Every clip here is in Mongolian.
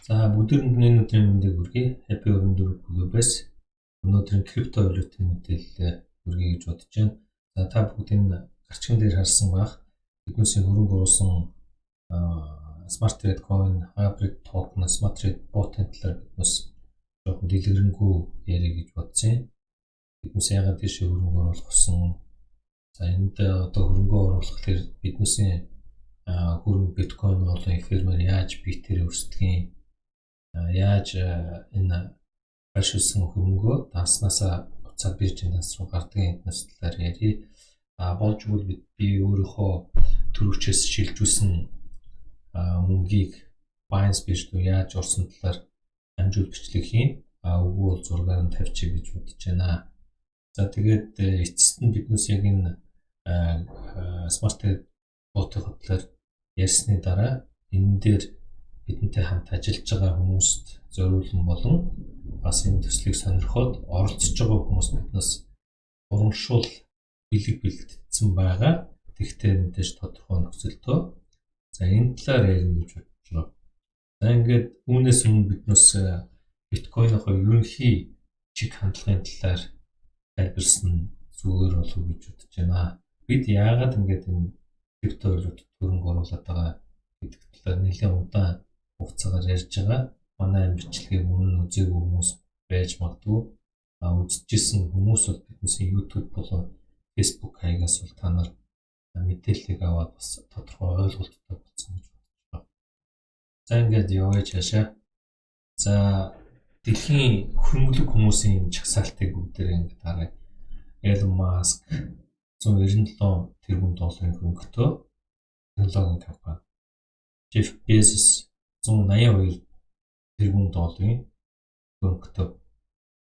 За бүгдээрэнд энэ өдрийн мэндийг хүргэе. Happy 24 клубээс өнөөдрийн крипто валютын мэдээлэл хүргэе гэж бодож байна. За та бүгдийн гарчхан дээр харсан байх биднээсийн хөрөнгө оруулсан Smart Trade Coin, Hybrid Token, Smart Trade Bot-ын талаар биднээс жоохон дэлгэрэнгүй ярих гэж бодсон юм. Биднээс яагаад тийш хөрөнгө оруулах болсон. За энд одоо хөрөнгө оруулахлаар биднээсийн хөрөнгө биткойн болон эфирээр яаж битээр өрсөлдгийг яаж энэ байршуулсан хөрөнгөө данснасаа буцаад биржийн данс руу гардгийн эднээс талаар ярив. Болж бол би өөрийнхөө төрөвчөөс шилжүүлсэн мөнгийг Binance бирж руу яаж орсон талаар амжуул бичлэг хийн. Үгүй бол зургаар нь тавьчих гэж бодож байна. За тэгээд эцэст нь биднээс яг энэ Smart Trade Bot-ын талаар ярьсны дараа энэ дээр бидэнтэй хамт ажиллаж байгаа хүмүүст зориулсан болон бас энэ төслийг сонирхоод оролцож байгаа хүмүүс биднээс урамшуул бэлэгдсэн байгаа. Тэгтээ мэдээж тодорхой нөхцөлтөө. За энэ талаар ярих гэж бодож байна. За ингээд үүнээс өмнө биднээс биткойнохоо ерөнхий чиг хандлагын талаар тайлбарсан зүгээр болов уу гэж бодож байна. Бид яагаад ингээд энэ крипто валютад хөрөнгө оруулаад байгаа гэдэг талаар нэлээд удаан хугацаагаар ярьж байгаа. Манай энэ бичлэгийг өмнө үзээгүй хүмүүс байж магадгүй. Үзчихсэн хүмүүс бол биднээс YouTube болон Facebook хаягаас бол та нар мэдээллийг аваад бас тодорхой ойлголттой болсон гэж бодож байна. За ингээд явъя цаашаа. За дэлхийн хөрөнгөлөг хүмүүсийн чагсаалтыг бүгдээр ингээд харъя. Elon Musk 197 тэрбум долларын хөрөнгөтэй технологийн компани. Jeff Bezos 182 тэрбум долларын хөрөнгөтэй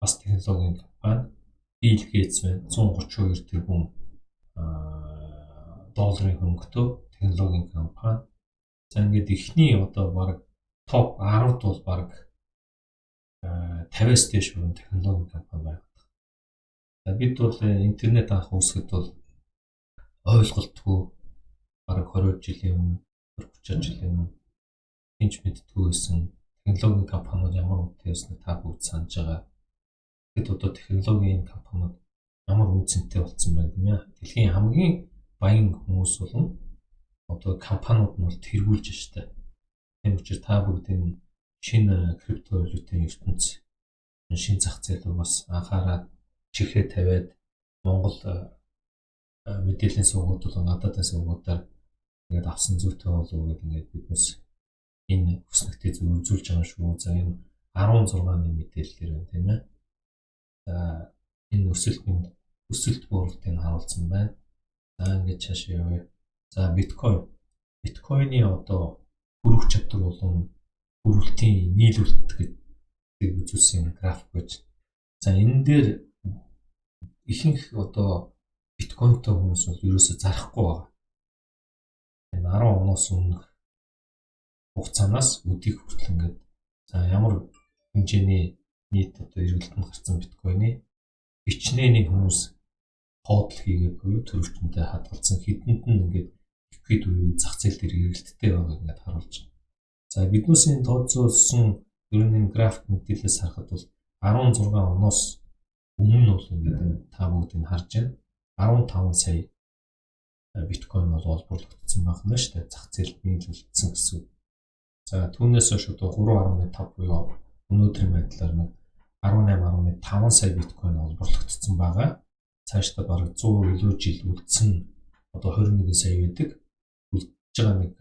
бас технологийн компани. Bill Gates 132 тэрбум долларын хөрөнгөтэй технологийн компани. За ингээд ихний одоо баг топ 10-д бол баг 50-аас дээш хүрэн технологийн компани байна. За бид бол интернет анх үүсгэхэд бол ойлголтгүй бараг 20 жилийн өмнө 30 жилийн өмнө хинч мэддэггүй байсан технологийн компаниуд ямар үнэтэй байсныг та бүгд санаж байгаа. Тэгэд одоо технологийн компаниуд ямар үнцэнтэй болсон байна гэмээ. Дэлхийн хамгийн баян хүмүүс болон одоо компаниуд нь бол тэргүүлж штэ. Тийм учраас та бүгд энэ шинэ крипто валютын ертөнц шинэ зах зээл рүү бас анхаарал чихээ тавиад Монгол мэдээллийн сувгууд болон гадаадын сувгуудаар ингээд авсан зүйтэй болов уу гэдэг ингээд биднес энэ хүснэгтээ үзүүлж байгаа шүү. За энэ 16-ны мэдээлэлээр байна тийм ээ. За энэ өсөлт бууралтыг харуулсан байна. За ингээд цаашаа явъя. За биткойны одоо хүрэх чадвар болон хүрэлтийн нийлүүлэлт гэдэг үзүүлсэн график байж. За энэ дээр ихэнх одоо биткойнтой хүмүүс бол ерөөсөө зарахгүй байгаа. Энэ 10 оноос өмнөх хугацаанаас өдийг хүртэл ингээд за ямар хэмжээний нийт одоо эргэлтэнд гарсан биткойны бичнээний хүмүүс хоодлол хийгээд буюу төрөвчөндөө хадгалсан хэдэнд нь ингээд ликвид буюу зах зээл дээр эргэлттэй байгааг ингээд харуулж байна. За биднээс энэ тооцоолсон ерөнхий график мэдээлэлээс харахад бол 16 оноос өмнө бол ингээд та бүгд энэ харж байна. 15 сая биткойн бол олборлогдсон байна шүү дээ. Зах зээлд нийлүүлсэн гэсэн. За түүнээс хойш одоо 3.5 буюу өнөөдрийн байдлаар нэг 18.5 сая биткойн олборлогдсон байгаа. Цаашдаа бараг 100 илүү жил үлдсэн одоо 21 сая байдаг. Үлдэж байгаа нэг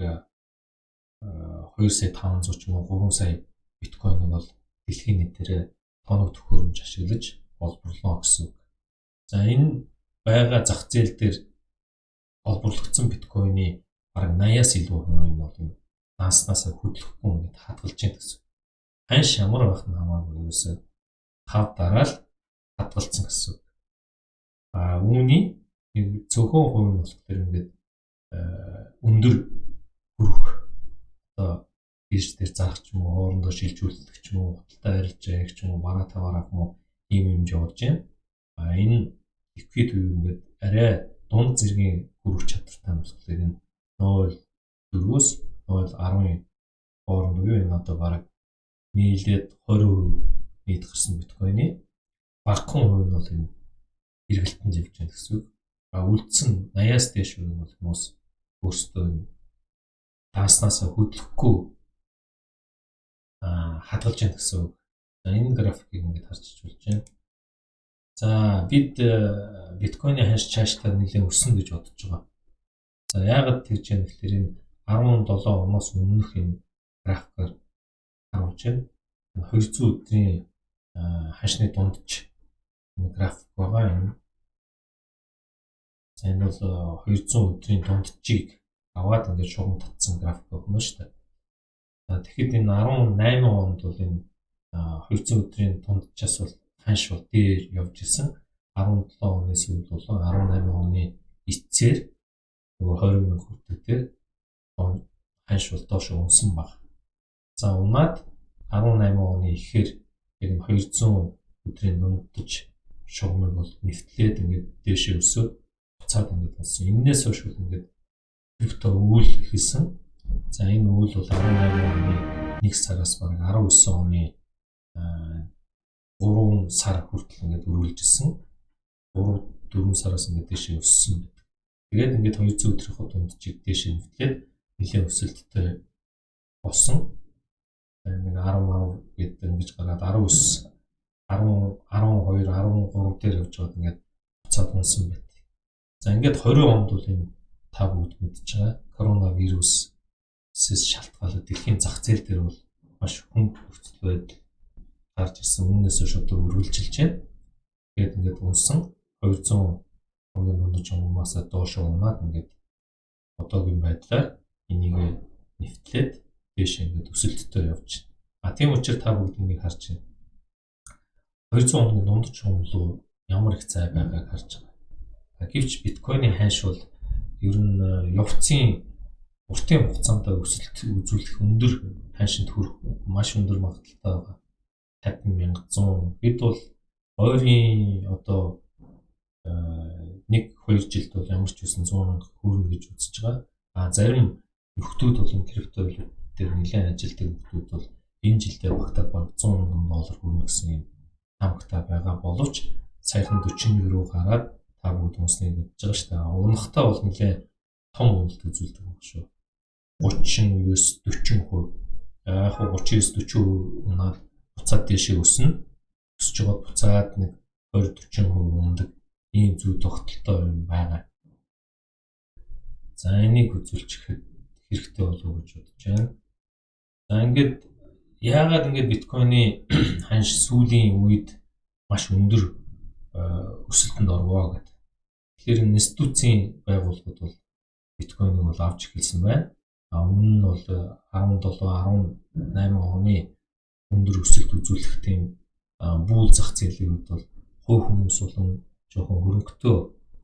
2 сая 500 ч юм уу 3 сая биткойныг бол дэлхийн нийтээр тоног төхөөрөмж ашиглаж олборлоо гэсэн. За энэ байгаа зах зээл дээр олборлогдсон биткойны бараг 80-аас илүү хувь нь бол данснасаа хөдлөхгүй ингээд хадгалж байна гэсэн. Хань ямар байх нь хамаагүй юусаа хав дараал хадгалсан гэсэн. Үүний зөвхөн хувь нь болохоор ингээд өндөр хүрэх одоо бирж дээр зарах ч юм уу хоорондоо шилжүүлэх ч юм уу худалдаа арилж яах ч юм уу бараа таваарах юм уу ийм юм явуулж байна. Энэ ликвид үе ингээд арай дунд зэргийн хүрэх чадвартай болохоор энэ 0.4-өөс 0.10 хооронд үе энэ одоо бараг нийлээд 20% нийт гарсан биткойны багахан хувь нь бол энэ эргэлтэнд явж байна гэсэн үг. Үлдсэн 80-аас дээш хувь нь бол хүмүүс өөрсдөө дааснасаа хөдлөхгүй хадгалж байна гэсэн үг. За энэ графикийг ингээд харж болж байна. За бид биткойны ханш цаашдаа нэлээд өссөн гэж бодож байгаа. За яагаад тэгж яах вэ гэхээр энэ 17 оноос өмнөх энэ графикаар харуулж байна. 200 өдрийн ханшны дундч энэ график байгаа. За энэ бол 200 өдрийн дундчийг аваад ингээд шугам татсан график байна шүү дээ. За тэгэхэд энэ 18 онд бол энэ 200 өдрийн дундчаас бол ханш бол дээр явж исэн. 17 оны сүүлд бол 18 оны эцсээр нөгөө 20 мянга хүртэл дээр ханш бол доош унсан баг. За унаад 18 оны ихээр яг 200 өдрийн дундч шугамыг бол нэвтлээд ингээд дээшээ өсөөд буцаад ингээд болсон. Эннээс хойш бол ингээд крипто үйл эхэлсэн. За энэ үйл бол 18 оны 1 сараас бараг 19 оны 3 сар хүртэл ингээд үргэлжилсэн. 3-4 сараас ингээд дээшээ өссөн байдаг. Тэгээд ингээд 200 өдрийнхөө дундчийг дээшээ нэвтлээд нэлээд өсөлттэй болсон. Нэг 10 гэдэг ингэж гараад 19 10 12 13 дээр явж байгаад ингээд буцаад унсан байт. За ингээд 20 онд бол энэ та бүгд мэдж байгаа коронавирусээс шалтгаалаад дэлхийн зах зээл дээр бол маш хүнд нөхцөл байдал гарч ирсэн. Үүнээс шууд үргэлжилж байна. Тэгээд ингээд унсан 200 оны дундч уумаасаа доош унаад ингээд одоогийн байдлаар энийг нэвтлээд дээш ингээд өсөлттэй явж байна. Тийм учраас та бүгд энийг харж байна. 200 оны дундч руу ямар их зай байгааг харж байгаа. Гэвч биткойны ханш бол ер нь явцын уртын хугацаанд өсөлт үзүүлэх өндөр ханшинд хүрэх маш өндөр магадaltaй байгаа. 50,100 бид бол ойрын одоо 1-2 жилд бол ямар ч үсэн 100,000 хүрнэ гэж үзэж байгаа. Зарим нөхдүүд бол энэ крипто дээр нэлээд ажилтдаг нөхдүүд бол энэ жилдээ багтаад баг $100,000 хүрнэ гэсэн юм хамгтай байгаа боловч саяхан 41 рүү гараад та бүгд унсныг мэдж байгаа шүү дээ. Унахтаа бол нэлээд том үнэлт үзүүлдэг юм шүү. 39-40%. Яг 39-40% унаад буцаад дээшээ өснө. Өсөж байгаа буцаад нэг 20-40% ундаг ийм зүй тогтолтой юм байгаа. За энийг үзүүлчих хэрэгтэй болов уу гэж бодож байна. За ингээд яагаад ингээд биткойны ханш сүүлийн үед маш өндөр өсөлтөнд орвоо гэдэг. Тэгэхээр институцийн байгууллагууд бол биткойныг бол авч эхэлсэн байна. Өмнө нь бол 17-18 оны өндөр өсөлт үзүүлэх тийм бүүл зах зээлийн үед бол хувь хүмүүс болон жоохон хөрөнгөтэй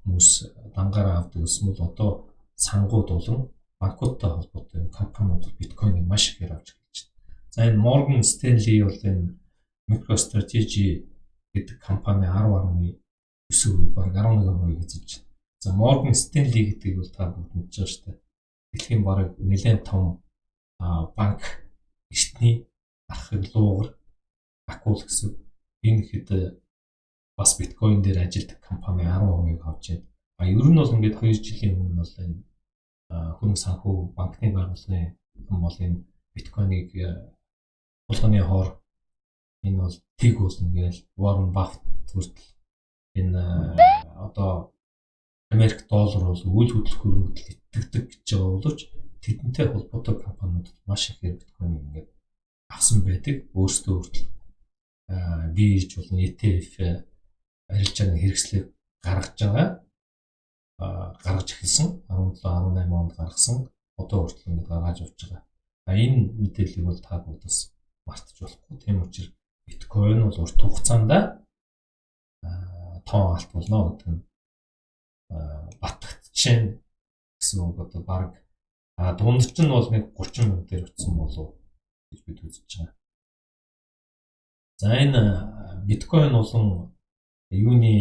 хүмүүс дангаараа авдаг гэсэн бол одоо сангууд болон банкудтай холбоотой компаниуд биткойныг маш ихээр авч эхэлж байна. За энэ Morgan Stanley бол энэ MicroStrategy гэдэг компани 10.9% баг 11% эзэлж байна. За Morgan Stanley гэдгийг бол та бүгд мэдж байгаа шүү дээ. Дэлхийн бараг нэлээд том банк эртний археологи акул гэсэн энэ хэд бас биткойн дээр ажилладаг компани 10% авч байна. Ер нь бол ингээд 2 жилийн өмнө бол энэ хөрөнгө санхүү банкны байгууллагын бол энэ биткойныг булганы хоор энэ бол тэг болно гэж Warren Buffett хүртэл энэ одоо Америк доллар бол үйл хөдлөх хөрөнгөд итгэдэг гэж байгаа боловч тэдэнтэй холбоотой компаниуд маш ихээр биткойныг ингээд авсан байдаг. Өөрсдөө хүртэл бирж болон ETF арилжааны хэрэгслийг гаргаж байгаа. Гаргаж эхэлсэн 17-18 онд гаргасан одоо хүртэл ингээд гаргаж явж байгаа. Энэ мэдээллийг бол та бүгд бас мартаж болохгүй. Тийм учраас биткойн бол урт хугацаанд тоон алт болно гэдэг нь батгдчихээн гэсэн үг одоо баг дундч нь бол нэг 30 минут дээр утсан болов гэж бид үзэж байгаа. За энэ биткойн болон юуны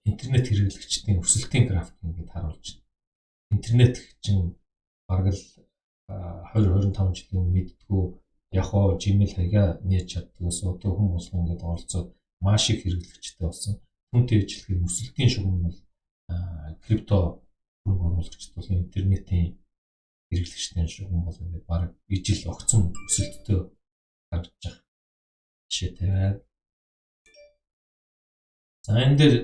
интернет хэрэглэгчдийн өсөлтийн график ингээд харуулж байна. Интернет чинь бараг л 20-25 жилийн мэддгүү Yahoo, Gmail хаяга нээж чаддгаас одоо хүн болгон ингээд оролцоод маш их хэрэглэгчтэй болсон. Түүнтэй ижилхэн өсөлтийн шугам бол крипто хөрөнгө оруулагчид бол интернетийн хэрэглэгчдийн шугам бол ингээд баг ижил огцом өсөлттэй гарч байгаа жишээтэй. За энэ дээр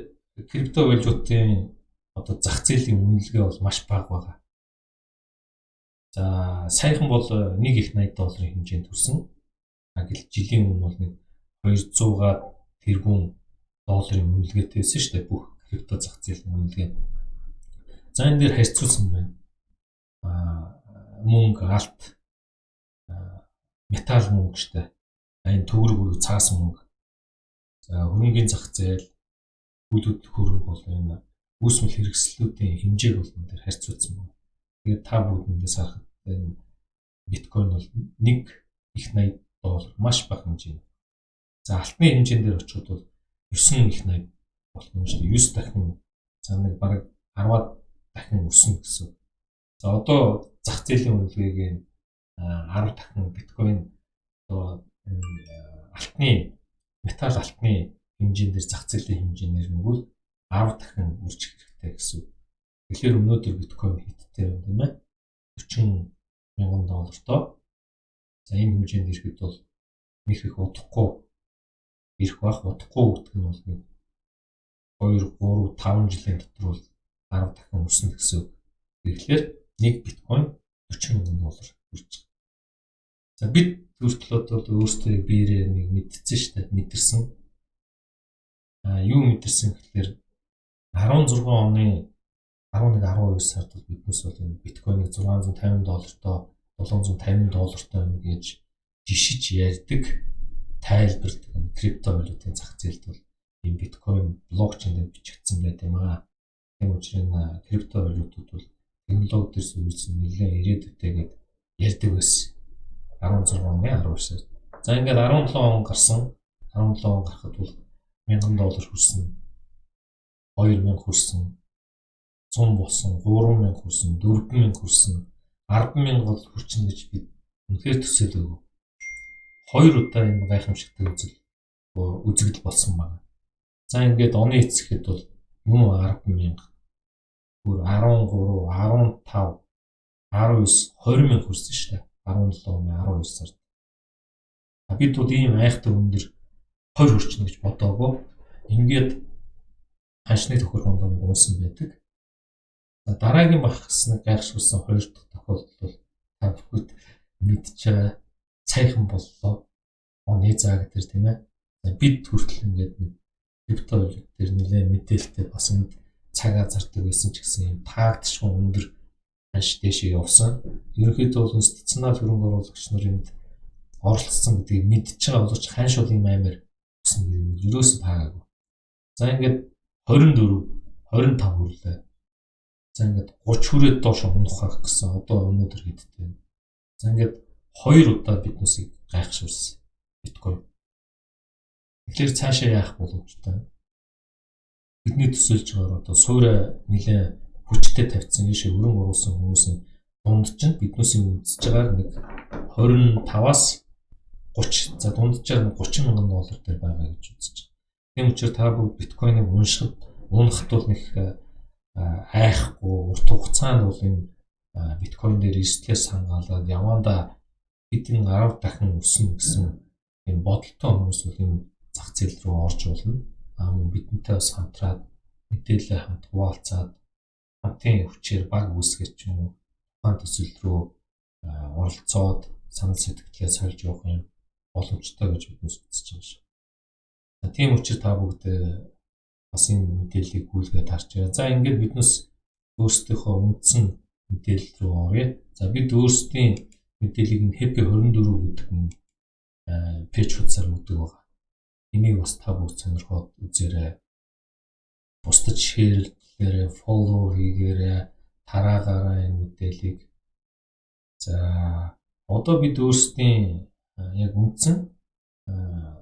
крипто валютын одоо зах зээлийн үнэлгээ бол маш бага байгаа. За саяхан бол 1 их $80 хэмжээнд хүрсэн. Гэвч жилийн өмнө бол нэг 200-аад тэрбум долларын үнэлгээтэй байсан шүү дээ бүх крипто зах зээлийн үнэлгээ. За энэ дээр харьцуулсан байна. Мөнгө, алт, металл мөнгө штэ. Энэ төгрөг буюу цаасан мөнгө. За хөрөнгөний зах зээл, үйл хөдлөх хөрөнгө бол энэ үүсмэл хэрэгслүүдийн хэмжээг бол энэ дээр харьцуулсан байна. Тэгээд та бүхэндээс харахад энэ биткойн бол 1 их $80 маш бага хэмжээ. За алтны хэмжээнд дээр очиход бол 9 их $80 болох юм шүү дээ. 9 дахин за нэг бараг 10-аад дахин өснө гэсэн. За одоо зах зээлийн үнэлгээг 10 дахин биткойн одоо алтны металл алтны хэмжээнд дээр зах зээлийн хэмжээнээр нэгвэл 10 дахин үржих хэрэгтэй гэсэн. Тэгэхээр өнөөдөр биткойн хиттэй юм тийм ээ. $40,000. За энэ хэмжээнд ирэхэд бол нэг их удахгүй ирэх бах. Удахгүй гэдэг нь бол 2, 3, 5 жилийн дотор бол 10 дахин өснө гэсэн. Тэгэхээр нэг биткойн $40,000 хүрч байгаа. За бид төрөлтлөд бол өөрсдөө биерээ нэг мэдсэн шүү дээ. Мэдэрсэн. Юу мэдэрсэн гэхээр 16 оны 11-12 сард бол биднес бол энэ биткойныг $650-той $750 гэж жишиж ярьдаг тайлбарладаг крипто валютын зах зээлд бол энэ биткойн блокчейн дээр бичигдсэн байт юм аа. Тийм учраас крипто валютууд бол технологи дээр суурилсан нэлээд ирээдүйтэйгээд ярьдаг байсан. 16 оны 12 сард. За ингээд 17 он гарсан. 17 он гарахад бол $1,000 хүрсэн. 2,000 хүрсэн. 100 болсон, 3,000 хүрсэн, 4,000 хүрсэн, 10,000 бол хүрчин гэж бид үнэхээр төсөөлөв. 2 удаа энэ гайхамшигтай үзэгдэл болсон байна. За ингээд оны эцэхэд бол юм 10,000, 13, 15, 19, 20,000 хүрсэн шүү дээ. 17 оны 12 сард. Бид бол ийм айхтай өндөр 20 хүрчин гэж бодоагүй. Ингээд ханшны төхөргөнд унсан байдаг. Дараагийн багасныг гайхшруулсан 2 дахь тохиолдол бол та бүхэнд мэдж байгаа цайхан боллоо. Оны цаг дээр тийм ээ. Бид хүртэл ингээд нэг крипто валют дээр нэлээд мэдээлэлтэй бас энэ цагаа зардаг байсан ч гэсэн юм таагдшгүй өндөр ханш дэшээ явсан. Ерөнхийдөө бол стационар хөрөнгө оруулагч нарын оролцсон гэдгийг мэдж байгаа боловч ханш бол юм амар гэсэн юм ерөөсөө таагаагүй. За ингээд 24, 25 хүрлээ. За ингээд 30 хүрээд доош унах гэсэн одоо өнөөдөр хэдтэй. За ингээд 2 удаа биднесийг гайхшуулсан биткойн. Тэгэхээр цаашаа яах боломжтой. Бидний төсөөлж байгаагаар одоо суурь нэлээд хүчтэй тавьсан ийшээ өрн оруулсан хүмүүсийн дунд чинь биднесийн үзэж байгаа нэг 25-аас 30 за дунджаар $30,000 дээр байгаа гэж үзэж байна. Тийм учраас та бүгд биткойныг унахад бол нэг айхгүй урт хугацаанд бол энэ биткойн дээр эрсдлээс хангаалаад явандаа хэдэн 10 дахин өснө гэсэн энэ бодолтой хүмүүс бол энэ зах зээл рүү орж болно. Бидэнтэй бас хамтраад мэдээлэл хамт хуваалцаад хамтын хүчээр баг үүсгэж ч юм уу тухайн төсөл рүү оролцоод санал сэтгэлээ сольж явах юм боломжтой гэж биднес үзэж байгаа шүү. Тийм учраас та бүгд бас энэ мэдээллийг гүйлгээд харж байгаа. За ингээд биднес өөрсдийнхөө үндсэн мэдээлэл рүү оръё. За бид өөрсдийн мэдээллийг нь Happy 24 гэдэг нь пэйж хуудасаар өгдөг байгаа. Энийг бас та бүгд сонирхоод үзээрэй. Бусдад шеэрлээрэй, фоллоу хийгээрэй, тараагаарай энэ мэдээллийг. За одоо бид өөрсдийн яг үндсэн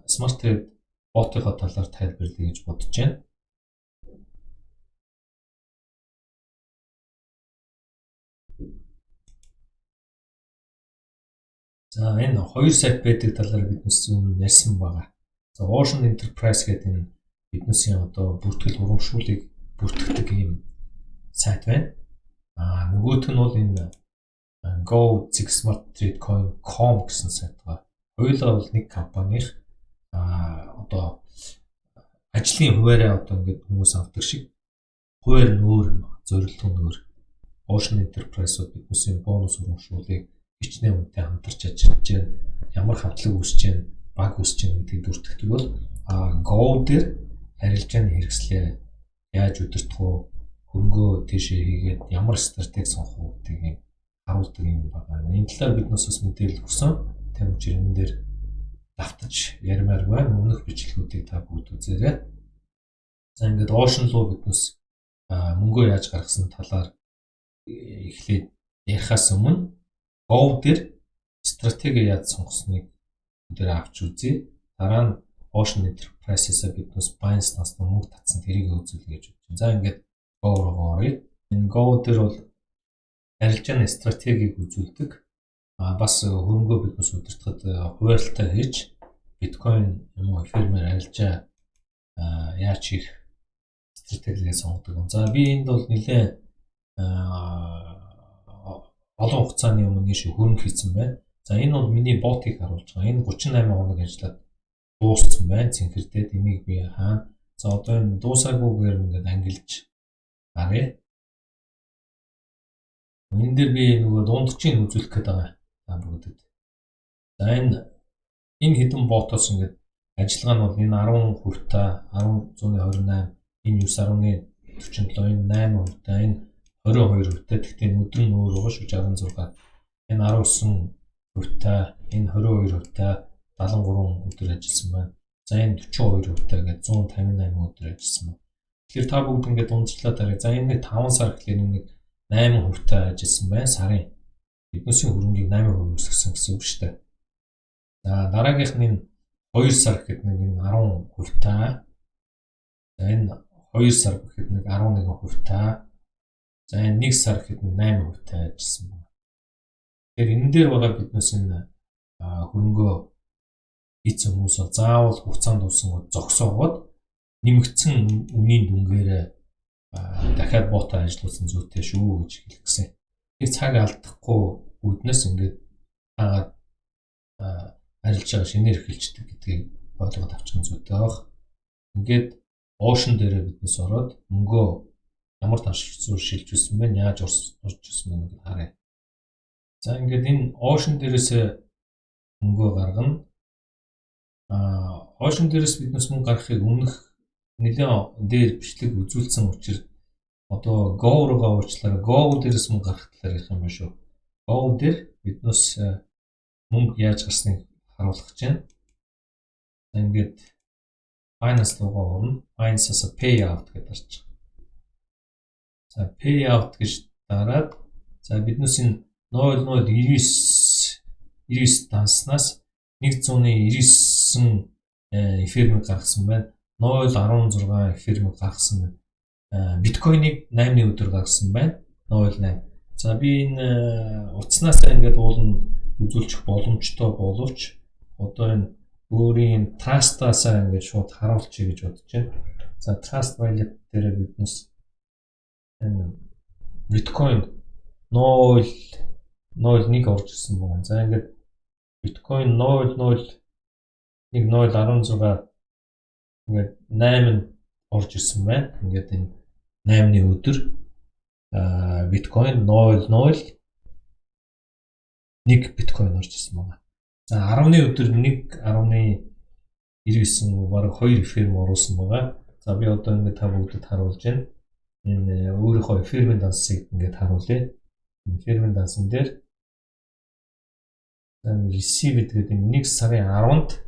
Smart Trade ботынхаа талаар тайлбарлая гэж бодож байна. За энэ хоёр сайт байдаг талаар биднээс өмнө ярьсан байгаа. За Ocean Enterprise гэдэг энэ биднээсийн одоо бүртгэл урамшуулыг бүртгэдэг ийм сайт байна. Нөгөөх нь бол энэ Go Zig Smart Trade.com гэсэн сайт байгаа. Хоёулаа бол нэг компанийн одоо ажлын хуваараа одоо ингээд хүмүүс авдаг шиг хуваар нь өөр юм байна. Зорилго нь өөр. Ocean Enterprise бол биднээсийн бонус урамшуулыг хичнээн үнэтэй хамтарч ажиллаж байна. Ямар хавтлаг үүсэж байна, баг үүсэж байна гэдгийг бүртгэдэг бол Go дээр арилжааны хэрэгслээ яаж удирдах вэ? Хөрөнгөө тийшээ хийгээд ямар стратеги сонгох вэ гэдгийг юм харуулдаг юм байна. Энэ талаар биднээс бас мэдээлэл өгсөн. Тийм учраас энэ дээр давтаж ярмаар байна. Өмнөх бичлэгүүдийг та бүгд үзээрэй. За ингээд Ocean руу биднээс мөнгөө яаж гаргасан талаар эхлээд ярихаас өмнө Go дээр стратеги яаж сонгосныг дээр авч үзье. Дараа нь Ocean Enterprise-аас биднээс Binance-наас мөнгө татсан тэрийг үзүүлэх гэж бодож байна. За ингээд Go руу оръё. Энэ Go дээр бол арилжааны стратегийг үзүүлдэг. Бас хөрөнгөө биднээс удирдахад хуваарлтаа хийж биткойн юм уу эфирээр арилжаа яаж хийх стратегийг сонгодог. За би энд бол нэлээд олон хугацааны өмнө шиг хөрөнгө хийсэн байна. За энэ бол миний ботыг харуулж байгаа. Энэ 38 хоног ажиллаад дууссан байна. Цэнхэрдээд энийг би хаана. За одоо энэ дуусаагүйгээр ингээд ангилж гаръя. Энэ дээр би нөгөө дундчийг үзүүлэх гээд байгаа. За бүгдэд. За энэ хэдэн ботоос ингээд ажиллагаа нь бол энэ 10 хувьтай 10.28 энэ 9.47 энэ 8 хувьтай энэ 22 хувьтай. Тэгтээ өдөр нь өөр байгаа шүү 66. Энэ 19 хувьтай, энэ 22 хувьтай 73 өдөр ажилласан байна. За энэ 42 хувьтай гэдэг 158 өдөр ажилласан байна. Тэгэхээр та бүгд ингээд дундчлаад харъя. За энэ нэг 5 сар гэхлээр нэг 8 хувьтай ажилласан байна. Сарын биднээсийн хөрөнгийг 8% өсгсөн гэсэн үг шүү дээ. За дараагийнх нь энэ 2 сар гэхэд нэг энэ 10 хувьтай. За энэ 2 сар гэхэд нэг 11 хувьтай. За энэ 1 сар гэхэд 8 хувьтай ажилласан байна. Тэгэхээр энэ дээр байгаа биднээс энэ хөрөнгөө хийсэн хүмүүс бол заавал хугацаанд дууссан зогсоогоод нэмэгдсэн үнийн дүнгээр дахиад ботоо ажиллуулсан зүйтэй шүү гэж хэлэх гэсэн. Тэр цаг алдахгүй үүднээс ингээд хаагаад арилжаа шинээр эхэлждэг гэдгийг ойлгоод авчихсан зүйтэй баг. Ингээд Ocean дээрээ биднээс ороод мөнгөө ямар таншилсан шилж үзсэн бэ? Яаж орж ирсэн бэ гэдгийг харъя. За ингээд энэ Ocean дээрээс мөнгөө гаргана. Ocean дээрээс биднээс мөнгө гаргахыг өмнөх нэлээд дээр бичлэг үзүүлсэн учраас одоо Go руугаа уучлаарай. Go дээрээс мөнгө гаргах талаар ярих юм байна шүү. Go дээр биднээс мөнгө яаж гарсныг харуулах гэж байна. За ингээд Binance руугаа орно. Binance-аас pay out гэдэг гарч байгаа. За pay out гэж дараад за биднээс энэ 0099 данснаас 199 эфирмэг гаргасан байна. 0.16 эфирмэг гаргасан байна. Биткойныг 8-ны өдөр гаргасан байна. 0.8. За би энэ утаснаас ингээд уулна үзүүлчих боломжтой боловч одоо энэ өөрийн trust-аас ингээд шууд харуулчих гэж бодож байна. За trust wallet дээр биднес энэ биткойн 0.01 орж ирсэн байна. За ингээд биткойн 0.016 ингээд 8 орж ирсэн байна. Ингээд энэ 8-ны өдөр биткойн 0.01 биткойн орж ирсэн байна. За 10-ны өдөр 1.99 бараг 2 эфирм оруулсан байгаа. За би одоо ингээд та бүгдэд харуулж байна. Энэ өөрийнхөө эфирмийн дансыг ингээд харуулъя. Эфирмийн дансан дээр receive гэдэг энэ 1 сарын 10-нд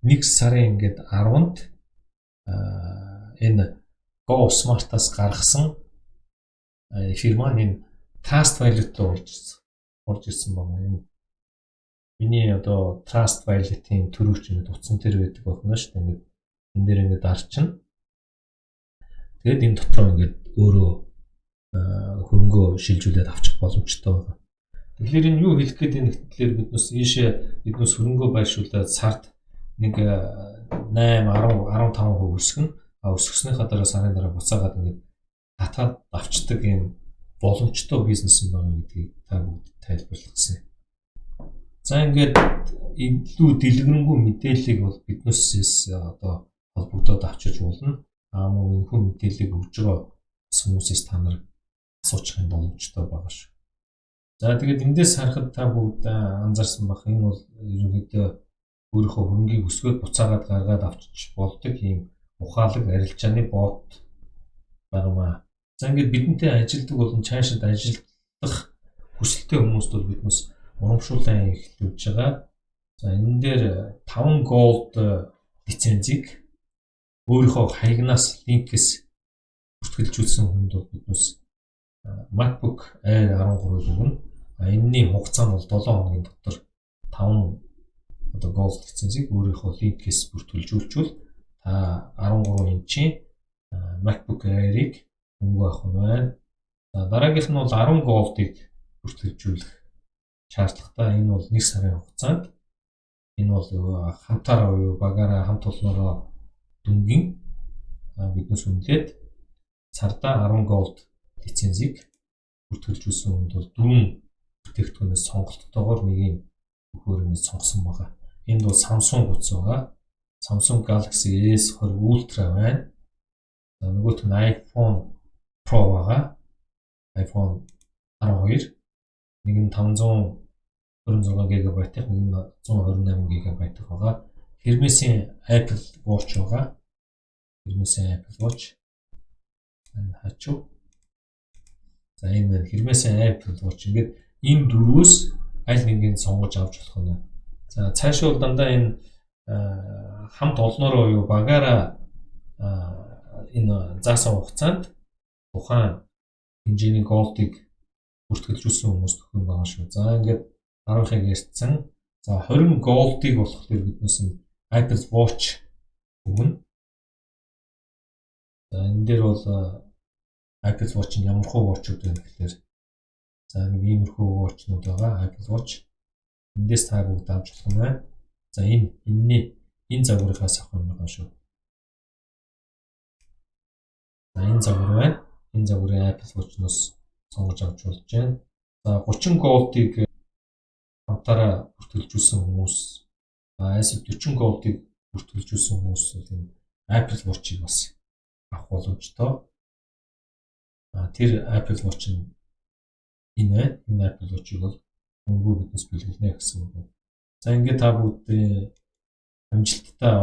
1 сарын ингээд 10-нд энэ Go Smart-аас гаргасан эфир маань энэ Trust Wallet руу орж ирсэн байна. Энэ миний одоо Trust Wallet-ийн төрөвч ингээд утсан дээр байдаг болно шүү дээ. Ингээд энэ дээр ингээд арчна. Тэгээд энэ дотор ингээд өөрөө хөрөнгөө шилжүүлээд авчих боломжтой байна. Тэгэхээр энэ юу хэлэх гээд энэ гэхлээр биднээс ийшээ биднээс хөрөнгөө байршуулаад сард нэг 8 10 15% өсгөн өсгснийхаа дараа сарын дараа буцаагаад ингээд татаад авчдаг юм боломжтой бизнес юм байна гэдгийг та бүгд тайлбарлах гэсэн. За ингээд илүү дэлгэрэнгүй мэдээллийг бол биднээсээс одоо холбогдоод авчиж болно. Мөн энэхүү мэдээллийг өгж байгаа хүмүүсээс та нар асуучихын боломжтой байгаа шүү. За тэгээд эндээс харахад та бүгд анзаарсан бах энэ бол ерөнхийдөө өөрийнхөө хөрөнгийг өсгөөд буцаагаад гаргаад авчиж болдог ийм ухаалаг арилжааны бот байна. За ингээд бидэнтэй ажилдаг болон цаашид ажиллах хүсэлтэй хүмүүст бол биднээс урамшуулан эхлүүлж байгаа. За энэ дээр 5 gold лицензийг өөрийнхөө хаягнаас линкээс бүртгэлжүүлсэн хүнд бол биднээс MacBook Air 13-ыг өгнө. Энэний хугацаа нь бол 7 хоногийн дотор 5 одоо gold лицензийг өөрийнхөө линкээс бүртгэлжүүлжүүл та 13 инчийн MacBook Air-ыг өнгө авах нь байна. За дараагийнх нь бол 10 gold-ыг бүртгэлжүүлэх шаардлагатай. Энэ бол 1 сарын хугацаанд энэ бол хамтаараа буюу багаараа хамт олноороо дүнгийн биднээс үнэлээд цардаа 10 gold лицензийг бүртгэлжүүлсэн хүнд бол 4 бүтээгдэхүүнээс сонголттойгоор нэгийг өгөхөөрөө сонгосон байгаа. Энд бол Samsung утас байгаа. Samsung Galaxy S20 Ultra байна. За нөгөөх нь iPhone Pro байгаа. iPhone 12 нэг нь 526 GB, нэг нь 128 GB байгаа. Hermes-ийн Apple Watch байгаа. Hermes-ийн Apple Watch. Энэ хачуу. За энэ Hermes-ийн Apple Watch ингээд энэ дөрвөөс аль нэгийг сонгож авч болох нь. За цаашаа бол дандаа энэ хамт олноороо юу багаараа энэ заасан хугацаанд тухайн хэмжээний голдыг бүртгэлжүүлсэн хүмүүс төхөн байгаа шүү. За ингээд 10-ыг ярьсан. За 20 голдыг болохоор биднээс нь Apple Watch өгнө. За энэ дээр бол Apple Watch нь ямар хөө watch-ууд вэ гэхээр за нэг иймэрхүү watch-нууд байгаа. Apple Watch эндээс та бүгд авч болох юм байна. За энэ загварынхаас авах юм байна шүү. За энэ загвар байна. Энэ загварын Apple Watch-ноос сонгож авч болж байна. За 30 gold-ыг хамтаараа бүртгэлжүүлсэн хүмүүс эсвэл 40 gold-ыг бүртгэлжүүлсэн хүмүүс энэ Apple Watch-ыг бас авах боломжтой. Тэр Apple Watch нь энэ Apple Watch-ыг бол өнгөө биднес бэлгэлнэ гэсэн үг. За ингээд та бүгд амжилттай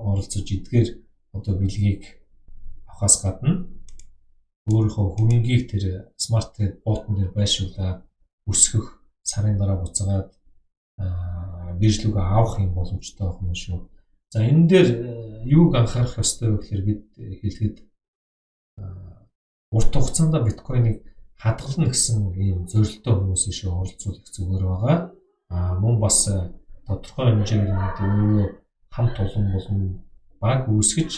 оролцож эдгээр одоо бэлгийг авахаас гадна өөрийнхөө хөрөнгийг тэр смарт трейд ботон дээр байршуулаад өсгөх, сарын дараа буцаагаад бирж рүүгээ авах юм боломжтой байх юм шүү. За энэ дээр юуг анхаарах ёстой вэ гэхээр бид хэлэхэд урт хугацаанд биткойныг хадгална гэсэн ийм зорилттой хүмүүс ишээ оролцуулах зүгээр байгаа. Мөн бас тодорхой хэмжээгээр өөрөө хамт олон болон баг үүсгэж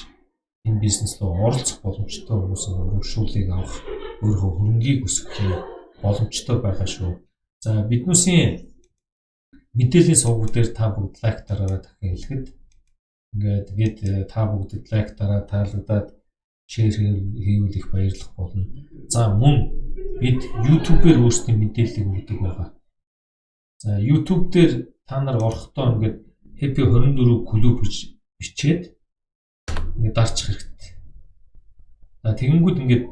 энэ бизнес руу оролцох боломжтой хүмүүсийн урамшууллыг авах, өөрийнхөө хөрөнгийг өсгөх боломжтой байгаа шүү. За биднээсийн мэдээллийн сувг дээр та бүгд лайк дараараа дахин хэлэхэд ингээд бид та бүгдэд лайк дараа таалагдаад шеэр хийвэл их баярлах болно. За мөн бид YouTube-ээр өөрсдийн мэдээллийг өгдөг байгаа. За YouTube дээр та нар орохдоо ингээд Happy 24 клуб гэж бичээд ингээд дарчих хэрэгтэй. За тэгэнгүүт ингээд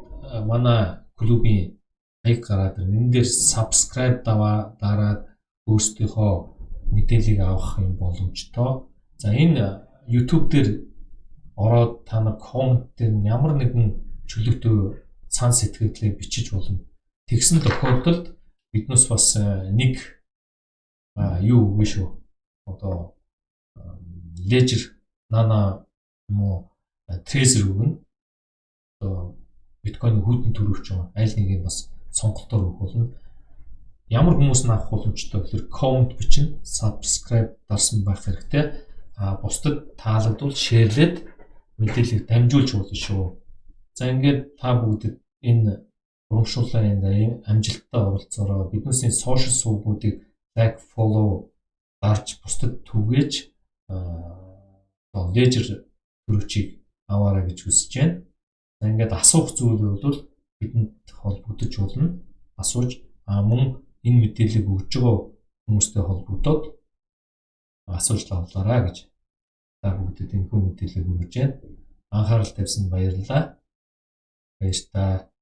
манай клубийн хаяг гараад энэ дээр subscribe дараад өөрсдийнхөө мэдээллийг авах юм боломжтой. За энэ YouTube дээр ороод та нар коммент дээр ямар нэгэн чөлөөтэй сан сэтгэлдлээ бичиж болно. Тэгсэн тохиолдолд биднээс бас нэг юу үгүй шүү. Одоо Ledger Nano юм уу Trezor өгнө. Одоо биткойн хүйдэн төрөвч аль нэгийг бас сонголтоор өгөх болно. Ямар хүмүүс нь авах боломжтой гэхээр коммент бичнэ, subscribe дарсан байх хэрэгтэй. Бусдад таалагдвал шеэрлээд мэдээллийг дамжуулж болно шүү. За ингээд та бүгдэд энэ урамшууллаа энэ амжилттай оролцоороо биднээсээ сошиал сувгуудыг лайк, фоллоу дарж бусдад түгээж лежер төрөвчийг аваарай гэж хүсэж байна. За ингээд асуух зүйл бол бидэнд холбогдож болно. Асууж мөн энэ мэдээллийг өгж байгаа хүмүүстэй холбогдоод асууж давлаарай гэж та бүгдэд энэхүү мэдээллийг өгж байна. Анхаарал тавьсанд баярлалаа. Баяр та.